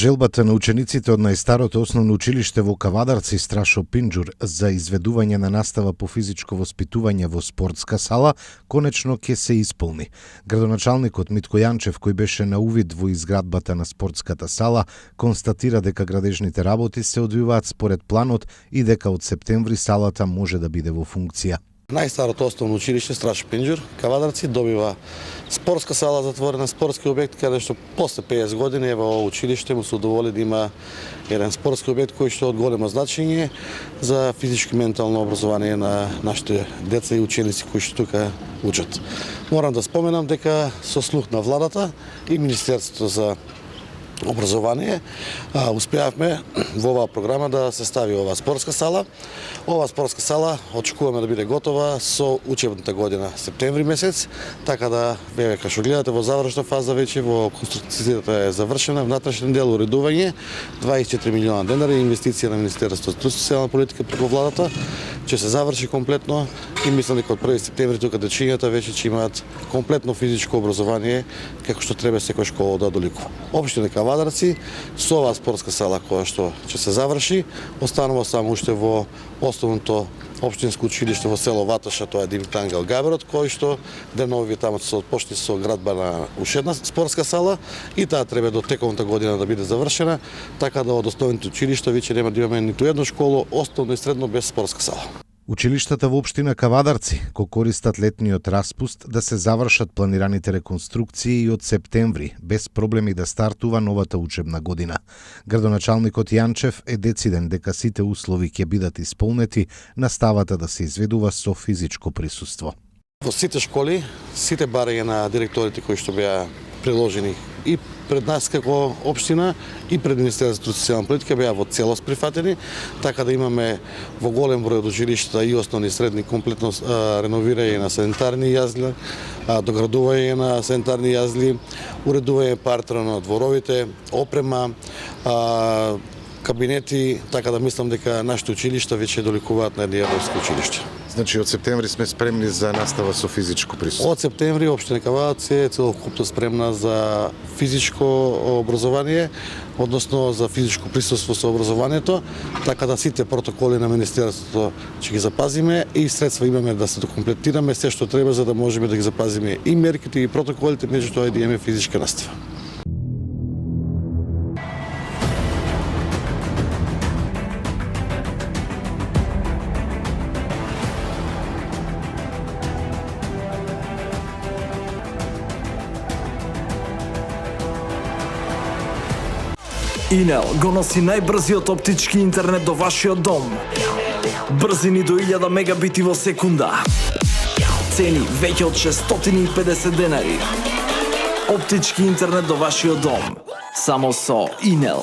Желбата на учениците од најстарото основно училиште во Кавадарци Страшо Пинџур за изведување на настава по физичко воспитување во спортска сала конечно ќе се исполни. Градоначалникот Митко Јанчев, кој беше на увид во изградбата на спортската сала, констатира дека градежните работи се одвиваат според планот и дека од септември салата може да биде во функција. Најстарото основно училиште Страшо Пинџур, Кавадарци, добива спортска сала затворена, спортски објект, каде што после 50 години ево ово училиште му се удоволи да има еден спортски објект кој што е од големо значење за физичко и ментално образование на нашите деца и ученици кои што тука учат. Морам да споменам дека со слух на владата и Министерството за образование успеавме во оваа програма да се стави оваа спортска сала. Оваа спортска сала очекуваме да биде готова со учебната година септември месец, така да веќе што гледате во завршна фаза веќе во конструкцијата е завршена, внатрешен дел уредување, 24 милиона денари инвестиција на Министерството за труд и социјална политика преку владата ќе се заврши комплетно и мислам дека од 1 септември тука дечињата веќе ќе имаат комплетно физичко образование како што треба секоја школа да доликува. Општина Кавадарци со оваа спортска сала која што ќе се заврши, останува само уште во основното општинско училиште во село Ваташа, тоа е Димитар Ангел Габерот, кој што денови таму се отпочни со градба на уште една спортска сала и таа треба до тековната година да биде завршена, така да од основните училишта веќе нема да имаме ниту едно школо, основно и средно без спортска сала. Училиштата во општина Кавадарци го користат летниот распуст да се завршат планираните реконструкции и од септември, без проблеми да стартува новата учебна година. Градоначалникот Јанчев е дециден дека сите услови ќе бидат исполнети, наставата да се изведува со физичко присуство. Во сите школи, сите барања на директорите кои што беа приложени и пред нас како општина и пред Министерството за социјална политика беа во целост прифатени, така да имаме во голем број од училишта и основни и средни комплетно реновирање на санитарни јазли, доградување на санитарни јазли, уредување партерно на дворовите, опрема, кабинети, така да мислам дека нашите училишта веќе доликуваат на едно европско училиште. Значи од септември сме спремни за настава со физичко присуство. Од септември општина Кавадарци е целокупно спремна за физичко образование, односно за физичко присуство со образованието, така да сите протоколи на Министерството ќе ги запазиме и средства имаме да се докомплетираме се што треба за да можеме да ги запазиме и мерките и протоколите, меѓутоа и да имаме физичка настава. Инел го носи најбрзиот оптички интернет до вашиот дом. Брзини до 1000 мегабити во секунда. Цени веќе од 650 денари. Оптички интернет до вашиот дом. Само со Инел.